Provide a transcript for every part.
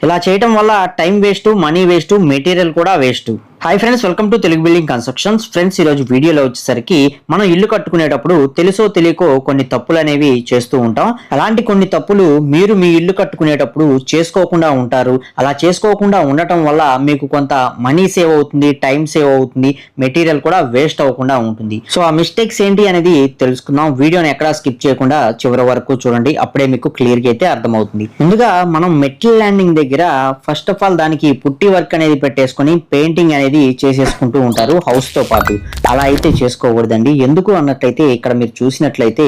ఇలా చేయటం వల్ల time waste, money waste, material కూడా waste. Hi friends, welcome to Telugu building constructions. Friends, ఈరోజు వీడియోలో వచ్చేసరికి మనం ఇల్లు కట్టుకునేటప్పుడు తెలుసో తెలియకో కొన్ని తప్పులు అనేవి చేస్తూ ఉంటాం. అలాంటి కొన్ని తప్పులు మీరు మీ ఇల్లు కట్టుకునేటప్పుడు చేసుకోకుండా ఉంటారు. అలా చేసుకోకుండా ఉండటం వల్ల మీకు కొంత మనీ సేవ్ అవుతుంది, టైం సేవ్ అవుతుంది, మెటీరియల్ కూడా వేస్ట్ అవ్వకుండా ఉంటుంది. సో ఆ మిస్టేక్స్ ఏంటి అనేది తెలుసుకుందాం. వీడియోని ఎక్కడా స్కిప్ చేయకుండా చివరి వరకు చూడండి, అప్పుడే మీకు క్లియర్ గా అయితే అర్థమవుతుంది. ముందుగా మనం మెటల్ ల్యాండింగ్ దగ్గర ఫస్ట్ ఆఫ్ ఆల్ దానికి పుట్టి వర్క్ అనేది పెట్టేసుకొని పెయింటింగ్ అనేది చేసేసుకుంటూ ఉంటారు హౌస్ తో పాటు. అలా అయితే చేసుకోకూడదండి. ఎందుకు అన్నట్లయితే ఇక్కడ మీరు చూసినట్లయితే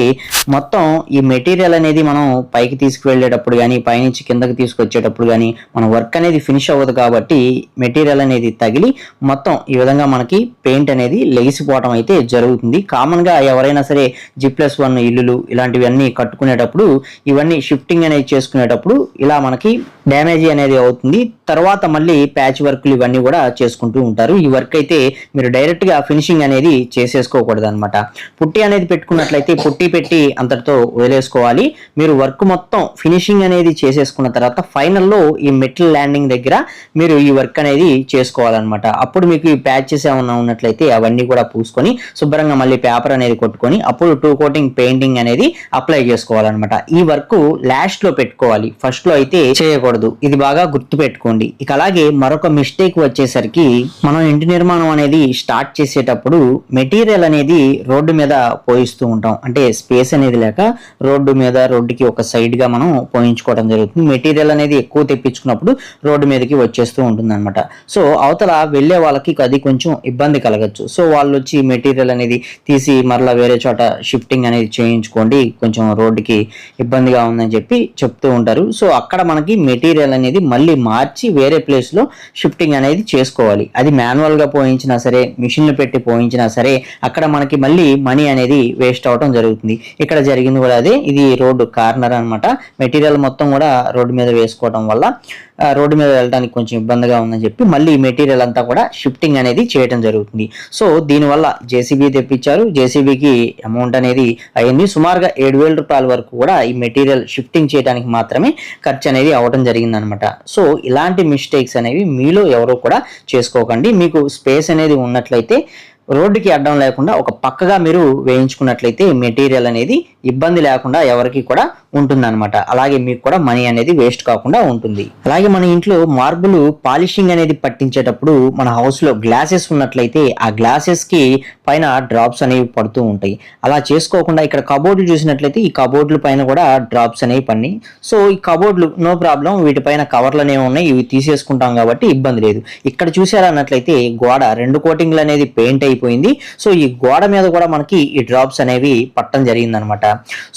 మొత్తం ఈ మెటీరియల్ అనేది మనం పైకి తీసుకువెళ్ళేటప్పుడు కానీ, పైనుంచి కిందకి తీసుకొచ్చేటప్పుడు కానీ మన వర్క్ అనేది ఫినిష్ అవ్వదు. కాబట్టి మెటీరియల్ అనేది తగిలి మొత్తం ఈ విధంగా మనకి పెయింట్ అనేది లెగిసిపోవడం అయితే జరుగుతుంది. కామన్ గా ఎవరైనా సరే G+1 ఇల్లులు ఇలాంటివన్నీ కట్టుకునేటప్పుడు, ఇవన్నీ షిఫ్టింగ్ అనేది చేసుకునేటప్పుడు ఇలా మనకి డ్యామేజ్ అనేది అవుతుంది. తర్వాత మళ్ళీ ప్యాచ్ వర్క్లు ఇవన్నీ కూడా చేసుకుంటూ ఉంటారు. ఈ వర్క్ అయితే మీరు డైరెక్ట్ గా ఫినిషింగ్ అనేది చేసేసుకోకూడదు అనమాట. పుట్టి అనేది పెట్టుకున్నట్లయితే పుట్టి పెట్టి అంతటితో వదిలేసుకోవాలి. మీరు వర్క్ మొత్తం ఫినిషింగ్ అనేది చేసేసుకున్న తర్వాత ఫైనల్లో ఈ మెటల్ ల్యాండింగ్ దగ్గర మీరు ఈ వర్క్ అనేది చేసుకోవాలన్నమాట. అప్పుడు మీకు ఈ ప్యాచెస్ ఏమన్నా ఉన్నట్లయితే అవన్నీ కూడా పూసుకొని శుభ్రంగా మళ్ళీ పేపర్ అనేది కొట్టుకొని అప్పుడు 2 కోటింగ్ పెయింటింగ్ అనేది అప్లై చేసుకోవాలన్నమాట. ఈ వర్క్ లాస్ట్ లో పెట్టుకోవాలి, ఫస్ట్ లో అయితే చేయకూడదు. ఇది బాగా గుర్తు పెట్టుకోండి. ఇక అలాగే మరొక మిస్టేక్ వచ్చేసరికి మనం ఇంటి నిర్మాణం అనేది స్టార్ట్ చేసేటప్పుడు మెటీరియల్ అనేది రోడ్డు మీద పోయిస్తూ ఉంటాం. అంటే స్పేస్ అనేది లేక రోడ్డుకి ఒక సైడ్ గా మనం పోయించుకోవడం జరుగుతుంది. మెటీరియల్ అనేది ఎక్కువ తెప్పించుకున్నప్పుడు రోడ్డు మీదకి వచ్చేస్తూ ఉంటుంది అనమాట. సో అవతల వెళ్లే వాళ్ళకి అది కొంచెం ఇబ్బంది కలగచ్చు. సో వాళ్ళు వచ్చి మెటీరియల్ అనేది తీసి మరలా వేరే చోట షిఫ్టింగ్ అనేది చేయించుకోండి, కొంచెం రోడ్డుకి ఇబ్బందిగా ఉందని చెప్పి చెప్తూ ఉంటారు. సో అక్కడ మనకి మెటీరియల్ అనేది మళ్ళీ మార్చి వేరే ప్లేస్ లో షిఫ్టింగ్ అనేది చేసుకోవాలి. అది మాన్యువల్ గా పోయించినా సరే, మిషన్లు పెట్టి పోయించినా సరే, అక్కడ మనకి మళ్ళీ మనీ అనేది వేస్ట్ అవడం జరుగుతుంది. ఇక్కడ జరిగింది కూడా అదే. ఇది రోడ్డు కార్నర్ అనమాట. మెటీరియల్ మొత్తం కూడా రోడ్డు మీద వేసుకోవడం వల్ల రోడ్డు మీద వెళ్ళడానికి కొంచెం ఇబ్బందిగా ఉందని చెప్పి మళ్ళీ మెటీరియల్ అంతా కూడా షిఫ్టింగ్ అనేది చేయడం జరుగుతుంది. సో దీనివల్ల జేసీబీ తెప్పించారు. జేసీబీకి అమౌంట్ అనేది అయింది. సుమారుగా 7,000 రూపాయల వరకు కూడా ఈ మెటీరియల్ షిఫ్టింగ్ చేయడానికి మాత్రమే ఖర్చు అనేది అవడం జరిగింది అనమాట. సో ఇలాంటి మిస్టేక్స్ అనేవి మీలో ఎవరు కూడా చేసుకోకండి. మీకు స్పేస్ అనేది ఉన్నట్లయితే రోడ్డుకి అడ్డం లేకుండా ఒక పక్కగా మీరు వేయించుకున్నట్లయితే మెటీరియల్ అనేది ఇబ్బంది లేకుండా ఎవరికి కూడా ఉంటుందన్నమాట. అలాగే మీకు కూడా మనీ అనేది వేస్ట్ కాకుండా ఉంటుంది. అలాగే మన ఇంట్లో మార్బుల్ పాలిషింగ్ అనేది పట్టించేటప్పుడు మన హౌస్ లో గ్లాసెస్ ఉన్నట్లయితే ఆ గ్లాసెస్ కి పైన డ్రాప్స్ అనేవి పడుతూ ఉంటాయి. అలా చేసుకోకుండా ఇక్కడ కబోర్డులు చూసినట్లయితే ఈ కబోర్డుల పైన కూడా డ్రాప్స్ అనేవి పడినాయి. సో ఈ కబోర్డులు నో ప్రాబ్లం, వీటిపైన కవర్లు అనేవి ఉన్నాయి, ఇవి తీసేసుకుంటాం కాబట్టి ఇబ్బంది లేదు. ఇక్కడ చూసారన్నట్లయితే గోడ 2 కోటింగ్లు అనేది పెయింట్ అయిపోయింది. సో ఈ గోడ మీద కూడా మనకి ఈ డ్రాప్స్ అనేవి పట్టడం జరిగింది అనమాట.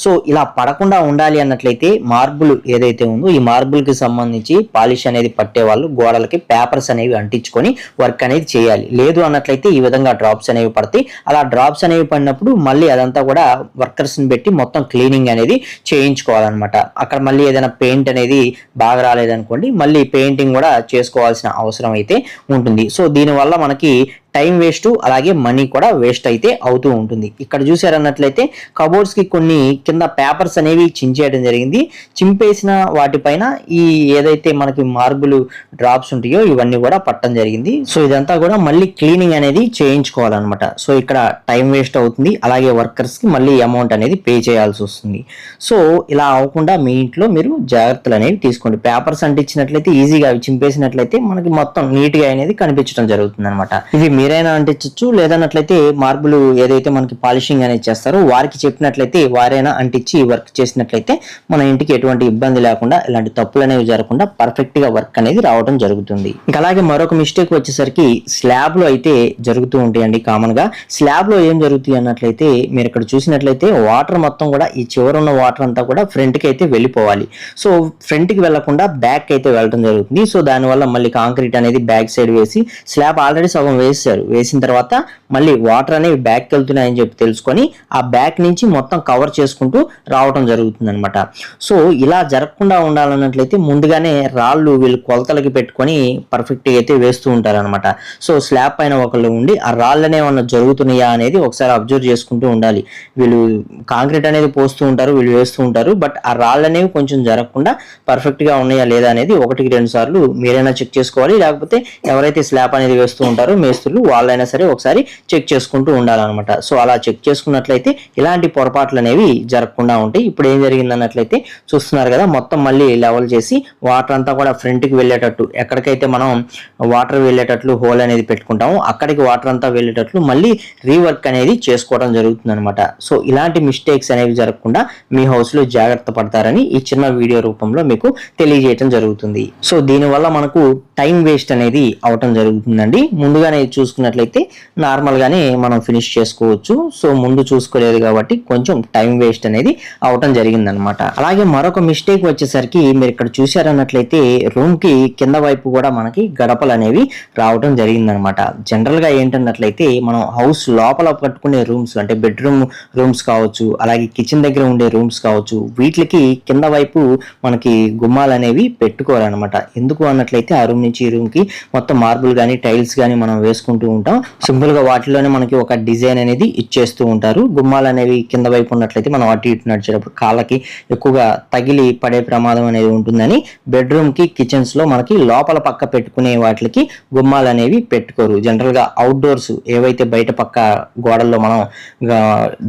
సో ఇలా పడకుండా ఉండాలి అన్నట్లయితే మార్బుల్ ఏదైతే ఉందో ఈ మార్బుల్ కి సంబంధించి పాలిష్ అనేది పట్టే వాళ్ళు గోడలకి పేపర్స్ అనేవి అంటించుకొని వర్క్ అనేది చేయాలి. లేదు అన్నట్లయితే ఈ విధంగా డ్రాప్స్ అనేవి పడతాయి. అలా డ్రాప్స్ అనేవి పడినప్పుడు మళ్ళీ అదంతా కూడా వర్కర్స్ ని పెట్టి మొత్తం క్లీనింగ్ అనేది చేయించుకోవాలన్నమాట. అక్కడ మళ్ళీ ఏదైనా పెయింట్ అనేది బాగా రాలేదనుకోండి, మళ్ళీ పెయింటింగ్ కూడా చేసుకోవాల్సిన అవసరం అయితే ఉంటుంది. సో దీనివల్ల మనకి టైం వేస్ట్, అలాగే మనీ కూడా వేస్ట్ అయితే అవుతూ ఉంటుంది. ఇక్కడ చూసారన్నట్లయితే కబోర్డ్స్ కి కొన్ని కింద పేపర్స్ అనేవి చించేయడం జరిగింది. చింపేసిన వాటిపైన ఈ ఏదైతే మనకి మార్బుల్ డ్రాప్స్ ఉంటాయో ఇవన్నీ కూడా పట్టడం జరిగింది. సో ఇదంతా కూడా మళ్ళీ క్లీనింగ్ అనేది చేయించుకోవాలన్నమాట. సో ఇక్కడ టైం వేస్ట్ అవుతుంది, అలాగే వర్కర్స్ కి మళ్ళీ అమౌంట్ అనేది పే చేయాల్సి వస్తుంది. సో ఇలా అవ్వకుండా మీ ఇంట్లో మీరు జాగ్రత్తలు అనేవి తీసుకోండి. పేపర్స్ అంటించినట్లయితే ఈజీగా అవి చింపేసినట్లయితే మనకి మొత్తం నీట్ గా అనేది కనిపించడం జరుగుతుంది అనమాట. ఇది మీరైనా అంటించచ్చు, లేదన్నట్లయితే మార్బుల్ ఏదైతే మనకి పాలిషింగ్ అనేది చేస్తారో వారికి చెప్పినట్లయితే వారైనా అంటించి వర్క్ చేసినట్లయితే మన ఇంటికి ఎటువంటి ఇబ్బంది లేకుండా, ఇలాంటి తప్పులు అనేవి జరగకుండా పర్ఫెక్ట్ గా వర్క్ అనేది రావడం జరుగుతుంది. ఇంకా అలాగే మరొక మిస్టేక్ వచ్చేసరికి స్లాబ్ లో అయితే జరుగుతూ ఉంటాయండి. కామన్ గా స్లాబ్ లో ఏం జరుగుతాయి అన్నట్లయితే మీరు ఇక్కడ చూసినట్లయితే వాటర్ మొత్తం కూడా ఈ చివరున్న వాటర్ అంతా కూడా ఫ్రంట్ కి అయితే వెళ్ళిపోవాలి. సో ఫ్రంట్ కి వెళ్లకుండా బ్యాక్ అయితే వెళ్ళడం జరుగుతుంది. సో దానివల్ల మళ్ళీ కాంక్రీట్ అనేది బ్యాక్ సైడ్ వేసి స్లాబ్ ఆల్రెడీ సగం వేసారు. వేశారు. వేసిన తర్వాత మళ్ళీ వాటర్ అనేవి బ్యాక్ వెళ్తున్నాయని చెప్పి తెలుసుకొని ఆ బ్యాక్ నుంచి మొత్తం కవర్ చేసుకుంటూ రావడం జరుగుతుంది అనమాట. సో ఇలా జరగకుండా ఉండాలన్నట్లయితే ముందుగానే రాళ్ళు వీళ్ళు కొలతలకి పెట్టుకొని పర్ఫెక్ట్గా అయితే వేస్తూ ఉంటారనమాట. సో స్లాబ్ పైన ఒకళ్ళు ఉండి ఆ రాళ్ళనే ఏమన్నా జరుగుతున్నాయా అనేది ఒకసారి అబ్జర్వ్ చేసుకుంటూ ఉండాలి. వీళ్ళు కాంక్రీట్ అనేది పోస్తూ ఉంటారు, వీళ్ళు వేస్తూ ఉంటారు, బట్ ఆ రాళ్ళు అనేవి కొంచెం జరగకుండా పర్ఫెక్ట్గా ఉన్నాయా లేదా అనేది 1-2 సార్లు మీరైనా చెక్ చేసుకోవాలి. లేకపోతే ఎవరైతే స్లాబ్ అనేది వేస్తూ ఉంటారో మేస్త్రులు వాళ్ళైనా సరే ఒకసారి చెక్ చేసుకుంటూ ఉండాలన్నమాట. సో అలా చెక్ చేసుకున్నట్లయితే ఇలాంటి పొరపాట్లు అనేవి జరగకుండా ఉంటాయి. ఇప్పుడు ఏం జరిగింది అన్నట్లయితే చూస్తున్నారు కదా, మొత్తం మళ్ళీ లెవెల్ చేసి వాటర్ అంతా కూడా ఫ్రంట్కి వెళ్ళేటట్టు, ఎక్కడికైతే మనం వాటర్ వెళ్ళేటట్లు హోల్ అనేది పెట్టుకుంటాము అక్కడికి వాటర్ అంతా వెళ్ళేటట్లు మళ్ళీ రీవర్క్ అనేది చేసుకోవడం జరుగుతుంది అనమాట. సో ఇలాంటి మిస్టేక్స్ అనేవి జరగకుండా మీ హౌస్ లో జాగ్రత్త పడతారని ఈ చిన్న వీడియో రూపంలో మీకు తెలియజేయడం జరుగుతుంది. సో దీనివల్ల మనకు టైం వేస్ట్ అనేది అవటం జరుగుతుందండి. ముందుగానే చూసుకున్నట్లయితే నార్మల్ గానే మనం ఫినిష్ చేసుకోవచ్చు. సో ముందు చూసుకోలేదు కాబట్టి కొంచెం టైం వేస్ట్ అనేది అవటం జరిగిందనమాట. అలాగే మరొక మిస్టేక్ వచ్చేసరికి మీరు ఇక్కడ చూసారన్నట్లయితే రూమ్ కి కింద వైపు కూడా మనకి గడపలు అనేవి రావటం జరిగిందనమాట. జనరల్ గా ఏంటన్నట్లయితే మనం హౌస్ లోపల కట్టుకునే రూమ్స్ అంటే బెడ్రూమ్ రూమ్స్ కావచ్చు, అలాగే కిచెన్ దగ్గర ఉండే రూమ్స్ కావచ్చు, వీటికి కింద వైపు మనకి గుమ్మాలు అనేవి పెట్టుకోవాలన్నమాట. ఎందుకు అన్నట్లయితే ఆ రూమ్ నుంచి ఈ రూమ్ కి మొత్తం మార్బుల్ గానీ టైల్స్ గానీ మనం వేసుకుంటూ ఉంటాం. సింపుల్ గా వాటిలోనే మనకి ఒక డిజైన్ అనేది ఇచ్చేస్తూ ఉంటారు. గుమ్మాలు అనేవి కింద వైపు ఉన్నట్లయితే మనం అటు ఇటు నడిచేటప్పుడు కాళ్ళకి ఎక్కువగా తగిలి పడే ప్రమాదం అనేది ఉంటుందని బెడ్రూమ్ కి కిచెన్స్ లో మనకి లోపల పక్క పెట్టుకునే వాటికి గుమ్మాలు అనేవి పెట్టుకోరు. జనరల్ గా అవుట్ డోర్స్ ఏవైతే బయట పక్క గోడల్లో మనం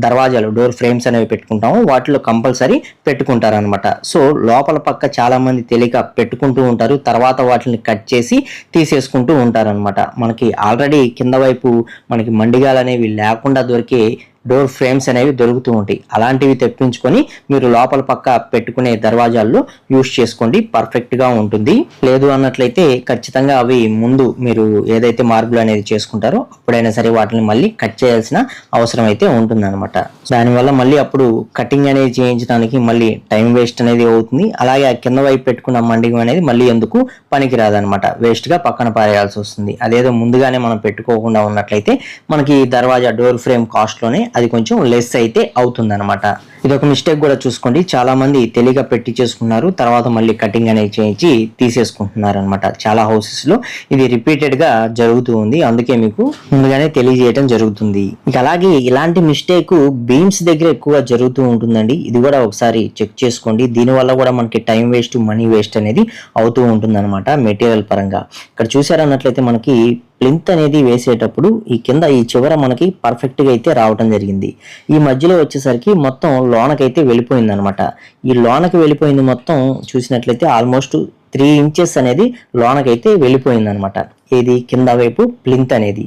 దర్వాజాలు డోర్ ఫ్రేమ్స్ అనేవి పెట్టుకుంటామో వాటిలో కంపల్సరీ పెట్టుకుంటారు అనమాట. సో లోపల పక్క చాలా మంది తెలియక పెట్టుకుంటూ ఉంటారు, తర్వాత వాటిని కట్ చేసి తీసేసుకుంటూ ఉంటారనమాట. మనకి ఆల్రెడీ కింద వైపు మనకి మండిగాలు అనేవి లేకుండా దొరికే డోర్ ఫ్రేమ్స్ అనేవి దొరుకుతూ ఉంటాయి. అలాంటివి తెప్పించుకొని మీరు లోపల పక్క పెట్టుకునే దర్వాజాల్లో యూస్ చేసుకోండి, పర్ఫెక్ట్ గా ఉంటుంది. లేదు అన్నట్లయితే ఖచ్చితంగా అవి ముందు మీరు ఏదైతే మార్బుల్ అనేది చేసుకుంటారో అప్పుడైనా సరే వాటిని మళ్ళీ కట్ చేయాల్సిన అవసరం అయితే ఉంటుందన్నమాట. దానివల్ల మళ్ళీ అప్పుడు కటింగ్ అనేది చేయించడానికి మళ్ళీ టైం వేస్ట్ అనేది అవుతుంది. అలాగే ఆ కింద వైపు పెట్టుకున్న మండిగం అనేది మళ్ళీ ఎందుకు పనికి రాదనమాట, వేస్ట్ గా పక్కన పారేయాల్సి వస్తుంది. అదేదో ముందుగానే మనం పెట్టుకోకుండా ఉన్నట్లయితే మనకి దర్వాజా డోర్ ఫ్రేమ్ కాస్ట్ లోనే అది కొంచెం లెస్ అయితే అవుతుంది అనమాట. ఇది ఒక మిస్టేక్ కూడా చూసుకోండి. చాలా మంది తెలియక పెట్టి చేసుకున్నారు, తర్వాత మళ్ళీ కటింగ్ అనేది చేయించి తీసేసుకుంటున్నారు అనమాట. చాలా హౌసెస్ లో ఇది రిపీటెడ్ గా జరుగుతూ ఉంది, అందుకే మీకు ముందుగానే తెలియజేయడం జరుగుతుంది. ఇక అలాగే ఇలాంటి మిస్టేక్ బీమ్స్ దగ్గర ఎక్కువగా జరుగుతూ ఉంటుందండి. ఇది కూడా ఒకసారి చెక్ చేసుకోండి. దీనివల్ల కూడా మనకి టైం వేస్ట్, మనీ వేస్ట్ అనేది అవుతూ ఉంటుంది అనమాట మెటీరియల్ పరంగా. ఇక్కడ చూసారన్నట్లయితే మనకి ప్లింత్ అనేది వేసేటప్పుడు ఈ కింద ఈ చివర మనకి పర్ఫెక్ట్ గా అయితే రావడం జరిగింది. ఈ మధ్యలో వచ్చేసరికి మొత్తం లోనకైతే వెళ్ళిపోయింది అనమాట. ఈ లోనకి వెళ్ళిపోయింది మొత్తం చూసినట్లయితే ఆల్మోస్ట్ 3 ఇంచెస్ అనేది లోనకైతే వెళ్ళిపోయింది అనమాట. ఏది కింద వైపు ప్లింత్ అనేది.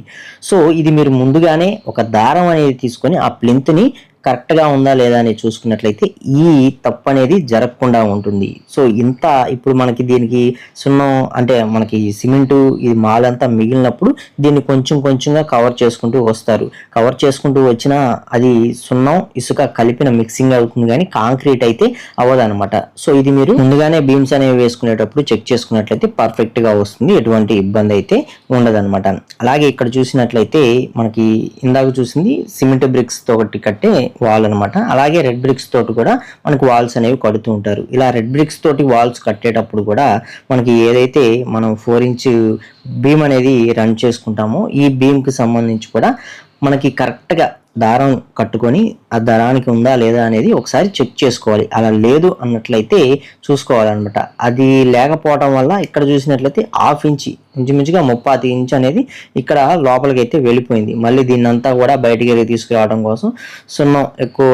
సో ఇది మీరు ముందుగానే ఒక దారం అనేది తీసుకొని ఆ ప్లింత్ ని కరెక్ట్ గా ఉందా లేదా అని చూసుకున్నట్లయితే ఈ తప్పు అనేది జరగకుండా ఉంటుంది. సో ఇంత ఇప్పుడు మనకి దీనికి సున్నం అంటే మనకి సిమెంటు ఇది మాలంతా మిగిలినప్పుడు దీన్ని కొంచెం కొంచెంగా కవర్ చేసుకుంటూ వస్తారు. కవర్ చేసుకుంటూ వచ్చినా అది సున్నం ఇసుక కలిపిన మిక్సింగ్ అవుతుంది కానీ కాంక్రీట్ అయితే అవ్వదన్నమాట. సో ఇది మీరు ముందుగానే బీమ్స్ అనేవి వేసుకునేటప్పుడు చెక్ చేసుకున్నట్లయితే పర్ఫెక్ట్ గా వస్తుంది, ఎటువంటి ఇబ్బంది అయితే ఉండదన్నమాట. అలాగే ఇక్కడ చూసినట్లయితే మనకి ఇందాక చూసింది సిమెంట్ బ్రిక్స్ తో ఒకటి కట్టే వాల్ అనమాట. అలాగే రెడ్ బ్రిక్స్ తోటి కూడా మనకు వాల్స్ అనేవి కడుతూ ఉంటారు. ఇలా రెడ్ బ్రిక్స్ తోటి వాల్స్ కట్టేటప్పుడు కూడా మనకి ఏదైతే మనం 4 ఇంచ్ బీమ్ అనేది రన్ చేసుకుంటామో ఈ బీమ్ కి సంబంధించి కూడా మనకి కరెక్ట్ గా దారం కట్టుకొని ఆ దారానికి ఉందా లేదా అనేది ఒకసారి చెక్ చేసుకోవాలి. అలా లేదు అన్నట్లయితే చూసుకోవాలన్నమాట. అది లేకపోవడం వల్ల ఇక్కడ చూసినట్లయితే 1/2 ఇంచ్ ఇంచుమించుగా 30 ఇంచ్ అనేది ఇక్కడ లోపలికి అయితే వెళ్ళిపోయింది. మళ్ళీ దీన్నంతా కూడా బయటికి తీసుకురావడం కోసం సున్నం ఎక్కువ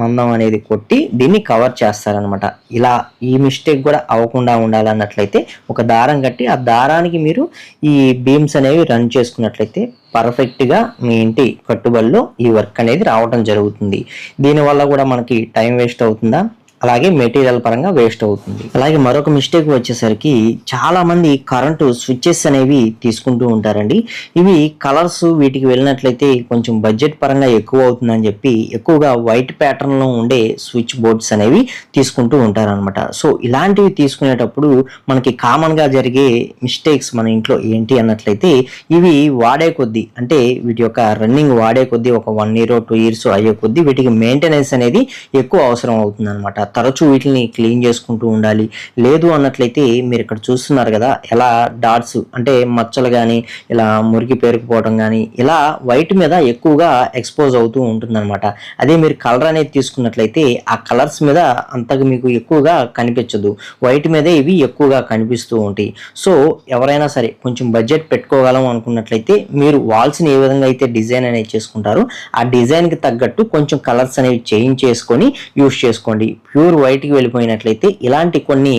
మందం అనేది కొట్టి దీన్ని కవర్ చేస్తారనమాట. ఇలా ఈ మిస్టేక్ కూడా అవ్వకుండా ఉండాలన్నట్లయితే ఒక దారం కట్టి ఆ దారానికి మీరు ఈ బీమ్స్ అనేవి రన్ చేసుకున్నట్లయితే పర్ఫెక్ట్ గా మీ ఇంటి కట్టుబడిలో ఈ వర్క్ అనేది రావడం జరుగుతుంది. దీనివల్ల కూడా మనకి టైం వేస్ట్ అవుతుందా? అలాగే మెటీరియల్ పరంగా వేస్ట్ అవుతుంది. అలాగే మరొక మిస్టేక్ వచ్చేసరికి చాలా మంది కరెంటు స్విచ్చెస్ అనేవి తీసుకుంటూ ఉంటారండి. ఇవి కలర్స్ వీటికి వెళ్ళినట్లయితే కొంచెం బడ్జెట్ పరంగా ఎక్కువ అవుతుందని చెప్పి ఎక్కువగా వైట్ ప్యాటర్న్ లో ఉండే స్విచ్ బోర్డ్స్ అనేవి తీసుకుంటూ ఉంటారనమాట. సో ఇలాంటివి తీసుకునేటప్పుడు మనకి కామన్ గా జరిగే మిస్టేక్స్ మన ఇంట్లో ఏంటి అన్నట్లయితే ఇవి వాడే కొద్దీ అంటే వీటి యొక్క రన్నింగ్ వాడే కొద్దీ ఒక 1 year 2 years అయ్యే కొద్దీ వీటికి మెయింటెనెన్స్ అనేది ఎక్కువ అవసరం అవుతుంది అనమాట. తరచూ వీటిని క్లీన్ చేసుకుంటూ ఉండాలి. లేదు అన్నట్లయితే మీరు ఇక్కడ చూస్తున్నారు కదా ఎలా డాట్స్ అంటే మచ్చలు కానీ ఇలా మురికి పేరుకుపోవడం కానీ ఇలా వైట్ మీద ఎక్కువగా ఎక్స్పోజ్ అవుతూ ఉంటుందన్నమాట. అదే మీరు కలర్ అనేది తీసుకున్నట్లయితే ఆ కలర్స్ మీద అంతగా మీకు ఎక్కువగా కనిపించదు, వైట్ మీదే ఇవి ఎక్కువగా కనిపిస్తూ ఉంటాయి. సో ఎవరైనా సరే కొంచెం బడ్జెట్ పెట్టుకోగలం అనుకున్నట్లయితే మీరు వాల్స్ని ఏ విధంగా అయితే డిజైన్ అనేది చేసుకుంటారో ఆ డిజైన్కి తగ్గట్టు కొంచెం కలర్స్ అనేవి చేంజ్ చేసుకొని యూస్ చేసుకోండి. ప్యూర్ వైట్కి వెళ్ళిపోయినట్లయితే ఇలాంటి కొన్ని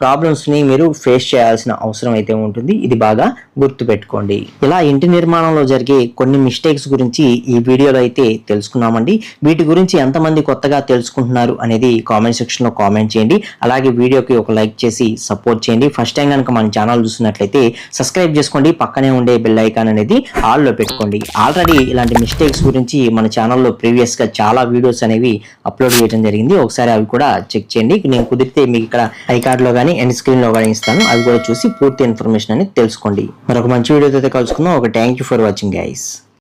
ప్రాబ్లమ్స్ని మీరు ఫేస్ చేయాల్సిన అవసరం అయితే ఉంటుంది. ఇది బాగా గుర్తుపెట్టుకోండి. ఇలా ఇంటి నిర్మాణంలో జరిగే కొన్ని మిస్టేక్స్ గురించి ఈ వీడియోలో అయితే తెలుసుకున్నామండి. వీటి గురించి ఎంతమంది కొత్తగా తెలుసుకుంటున్నారు అనేది కామెంట్ సెక్షన్లో కామెంట్ చేయండి. అలాగే వీడియోకి ఒక లైక్ చేసి సపోర్ట్ చేయండి. ఫస్ట్ టైం కనుక మన ఛానల్ చూస్తున్నట్లయితే సబ్స్క్రైబ్ చేసుకోండి. పక్కనే ఉండే బెల్ ఐకాన్ అనేది ఆల్లో పెట్టుకోండి. ఆల్రెడీ ఇలాంటి మిస్టేక్స్ గురించి మన ఛానల్లో ప్రీవియస్గా చాలా వీడియోస్ అనేవి అప్లోడ్ చేయడం జరిగింది. ఒకసారి అవి కూడా చెక్ చేయండి. నేను కుదిరితే మీకు ఇక్కడ ఐకార్డ్లో కానీ ఎండ్ స్క్రీన్ లో కూడా ఇస్తాను. అవి కూడా చూసి పూర్తి ఇన్ఫర్మేషన్ అనేది తెలుసుకోండి. మరొక మంచి వీడియోతో కలుసుకుందాం. ఒక thank you for watching guys.